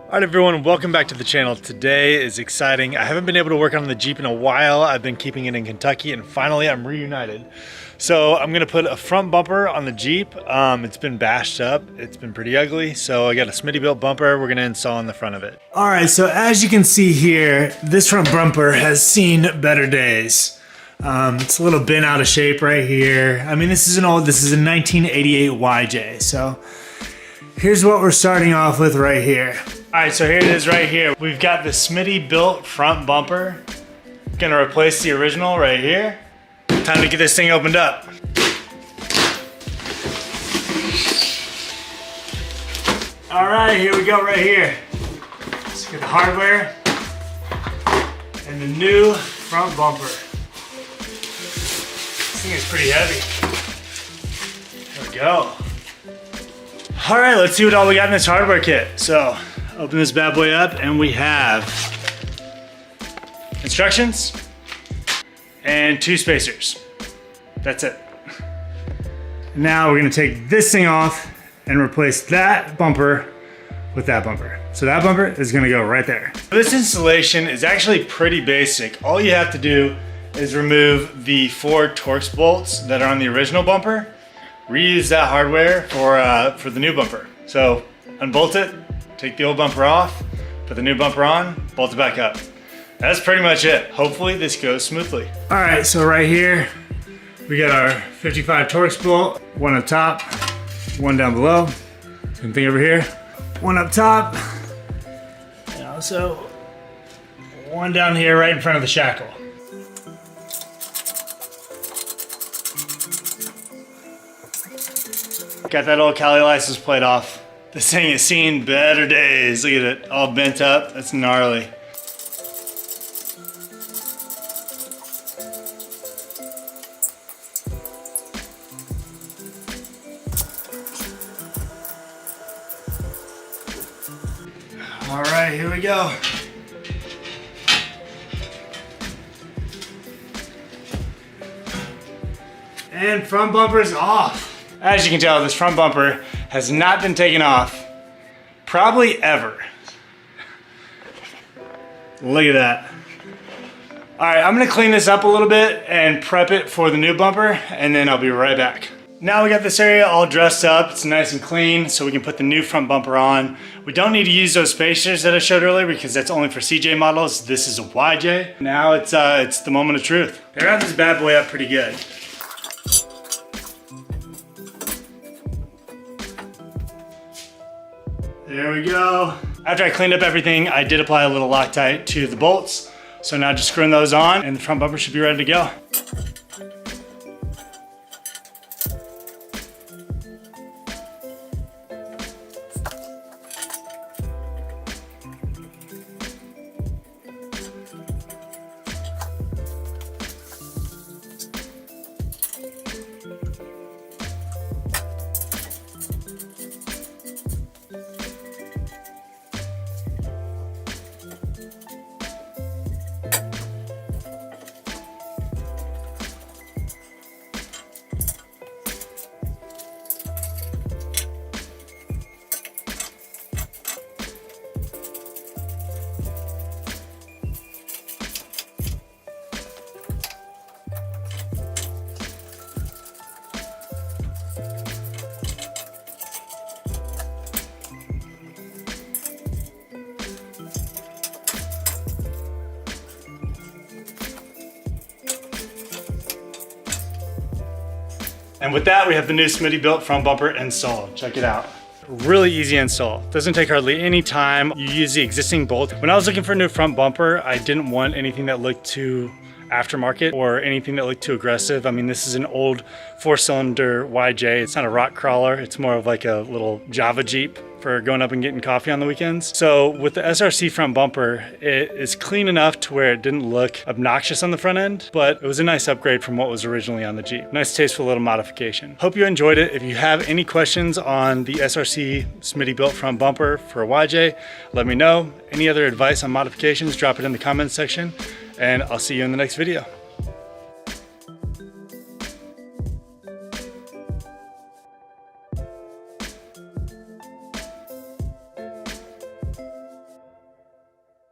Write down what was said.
Alright everyone, welcome back to the channel. Today is exciting. I haven't been able to work on the Jeep in a while. I've been keeping it in Kentucky and finally I'm reunited. So I'm gonna put a front bumper on the Jeep. It's been bashed up. It's been pretty ugly. So I got a Smittybilt bumper we're gonna install on the front of it. Alright, so as you can see here, this front bumper has seen better days. It's a little bent out of shape right here. I mean, this is a 1988 YJ. So here's what we're starting off with right here. All right, so here it is right here. We've got the Smittybilt front bumper. Gonna replace the original right here. Time to get this thing opened up. All right, here we go right here. Let's get the hardware and the new front bumper. This thing is pretty heavy. There we go. All right, let's see what all we got in this hardware kit. So, open this bad boy up and we have instructions and 2 spacers. That's it. Now we're gonna take this thing off and replace that bumper with that bumper. So that bumper is gonna go right there. This installation is actually pretty basic. All you have to do is remove the 4 Torx bolts that are on the original bumper, reuse that hardware for the new bumper. So unbolt it, take the old bumper off, put the new bumper on, bolt it back up. That's pretty much it. Hopefully this goes smoothly. All right, so right here, we got our 55 Torx bolt, 1 up top, 1 down below. Same thing over here, 1 up top, and also 1 down here right in front of the shackle. Got that old Cali license plate off. This thing has seen better days. Look at it, all bent up. That's gnarly. All right, here we go. And front bumper's off. As you can tell, this front bumper has not been taken off probably ever. Look at that. All right, I'm gonna clean this up a little bit and prep it for the new bumper, and then I'll be right back. Now we got this area all dressed up. It's nice and clean, so we can put the new front bumper on. We don't need to use those spacers that I showed earlier because that's only for CJ models. This is a YJ. Now it's the moment of truth. They wrapped this bad boy up pretty good. There we go. After I cleaned up everything, I did apply a little Loctite to the bolts. So now just screwing those on and the front bumper should be ready to go. And with that, we have the new Smittybilt front bumper installed. Check it out. Really easy install. Doesn't take hardly any time. You use the existing bolt. When I was looking for a new front bumper, I didn't want anything that looked too aftermarket or anything that looked too aggressive. I mean, this is an old 4-cylinder YJ. It's not a rock crawler. It's more of like a little Java Jeep for going up and getting coffee on the weekends. So with the SRC front bumper, it is clean enough to where it didn't look obnoxious on the front end, but it was a nice upgrade from what was originally on the Jeep. Nice tasteful little modification. Hope you enjoyed it. If you have any questions on the SRC Smittybilt front bumper for a YJ, let me know. Any other advice on modifications, drop it in the comments section, and I'll see you in the next video.